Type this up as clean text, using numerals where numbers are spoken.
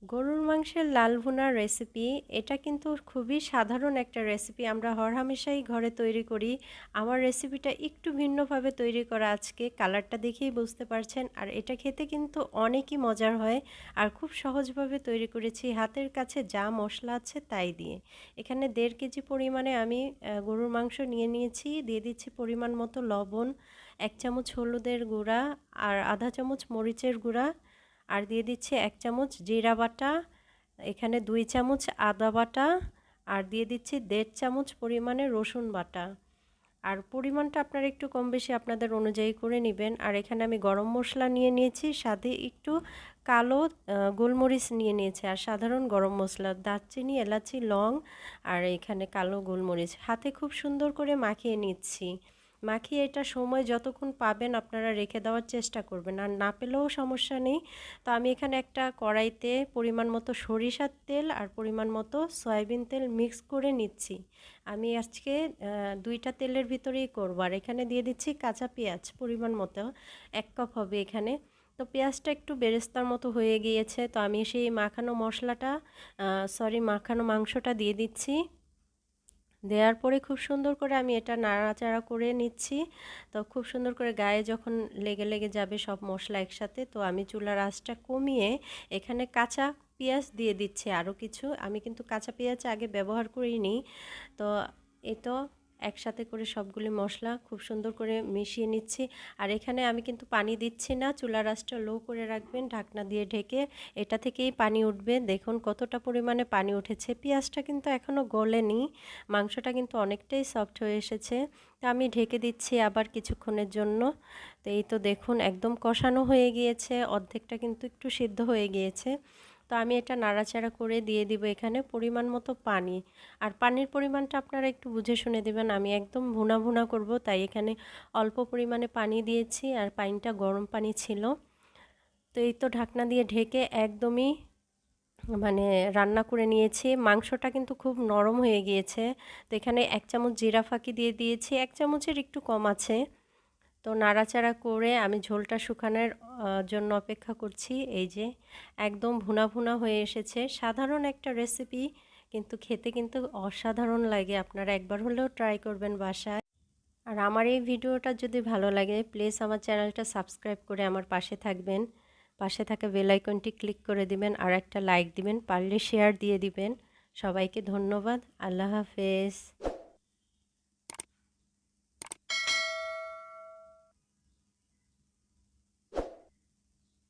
গরুর মাংসের লাল ভুনার রেসিপি এটা কিন্তু খুবই সাধারণ একটা রেসিপি আমরা হরহামেশাই ঘরে তৈরি করি। আমার রেসিপিটা একটু ভিন্নভাবে তৈরি করা আজকে, কালারটা দেখেই বুঝতে পারছেন। আর এটা খেতে কিন্তু অনেকই মজার হয় আর খুব সহজভাবে তৈরি করেছি, হাতের কাছে যা মশলা আছে তাই দিয়ে। এখানে 1.5 কেজি পরিমাণে আমি গরুর মাংস নিয়ে নিয়েছি। দিয়ে দিচ্ছি পরিমাণ মতো লবণ, 1 চামচ হলুদের গুঁড়া আর আধা চামচ মরিচের গুঁড়া, আর দিয়ে দিচ্ছি 1 চামচ জিরা বাটা, এখানে 2 চামচ আদা বাটা, আর দিয়ে দিচ্ছি 1.5 চামচ পরিমাণে রসুন বাটা। আর পরিমাণটা আপনারা একটু কম বেশি আপনাদের অনুযায়ী করে নেবেন। আর এখানে আমি গরম মশলা নিয়ে নিয়েছি, সাথে একটু কালো গোলমরিচ নিয়ে নিয়েছি, আর সাধারণ গরম মশলা দারচিনি, এলাচি, লং, আর এখানে কালো গোলমরিচ হাতে খুব সুন্দর করে মাখিয়ে নিচ্ছি। মাখিয়ে এটা সময় যতক্ষণ পাবেন আপনারা রেখে দেওয়ার চেষ্টা করবেন, আর না পেলেও সমস্যা নেই। তো আমি এখানে একটা কড়াইতে পরিমাণ মতো সরিষার তেল আর পরিমাণ মতো সয়াবিন তেল মিক্স করে নিচ্ছি। আমি আজকে দুইটা তেলের ভিতরেই করব। আর এখানে দিয়ে দিচ্ছি কাঁচা পেঁয়াজ পরিমাণ মতো, 1 কাপ হবে এখানে। তো পেঁয়াজটা একটু বেরেস্তার মতো হয়ে গিয়েছে, তো আমি সেই মাখানো মশলাটা মাখানো মাংসটা দিয়ে দিচ্ছি। দেওয়ার পরে খুব সুন্দর করে আমি এটা নাড়াচাড়া করে নিচ্ছি। তো খুব সুন্দর করে গায়ে যখন লেগে লেগে যাবে সব মশলা একসাথে, তো আমি চুলার আঁচটা কমিয়ে এখানে কাঁচা পেঁয়াজ দিয়ে দিচ্ছি আরও কিছু। আমি কিন্তু কাঁচা পেঁয়াজ আগে ব্যবহার করিনি। তো এই তো একসাথে করে সবগুলি মশলা খুব সুন্দর করে মিশিয়ে নিচ্ছি। আর এখানে আমি কিন্তু পানি দিচ্ছি না, চুলার আঁচটা লো করে রাখবেন ঢাকনা দিয়ে ঢেকে। এটা থেকেই পানি উঠবে, দেখুন কতটা পরিমাণে পানি উঠেছে। পেঁয়াজটা কিন্তু এখনও গলেনি, মাংসটা কিন্তু অনেকটাই সফট হয়ে এসেছে। তো আমি ঢেকে দিচ্ছি আবার কিছুক্ষণের জন্য। তো এই তো দেখুন একদম কষানো হয়ে গিয়েছে, অর্ধেকটা কিন্তু একটু সিদ্ধ হয়ে গিয়েছে। তো আমি এটা নাড়াচাড়া করে দিয়ে দিব এখানে পরিমাণ মতো পানি। আর পানির পরিমাণটা আপনারা একটু বুঝে শুনে দেবেন, আমি একদম ভুনা ভুনা করব, তাই এখানে অল্প পরিমাণে পানি দিয়েছি, আর পানিটা গরম পানি ছিল। তো এই তো ঢাকনা দিয়ে ঢেকে একদমই রান্না করে নিয়েছি। মাংসটা কিন্তু খুব নরম হয়ে গিয়েছে। তো এখানে 1 চামচ জিরা ফাঁকি দিয়ে দিয়েছি, 1 চামচের একটু কম আছে। তো নাড়াচাড়া করে আমি ঝোলটা শুকানোর জন্য অপেক্ষা করছি। এই যে একদম ভুনা ভুনা হয়ে এসেছে। সাধারণ একটা রেসিপি, কিন্তু খেতে কিন্তু অসাধারণ লাগে। আপনারা একবার হলেও ট্রাই করবেন বাসায়। আর আমার এই ভিডিওটা যদি ভালো লাগে প্লিজ আমার চ্যানেলটা সাবস্ক্রাইব করে আমার পাশে থাকবেন। পাশে থাকা বেল আইকনটি ক্লিক করে দিবেন, আর একটা লাইক দিবেন, পারলে শেয়ার দিয়ে দিবেন। সবাইকে ধন্যবাদ। আল্লাহ হাফেজ।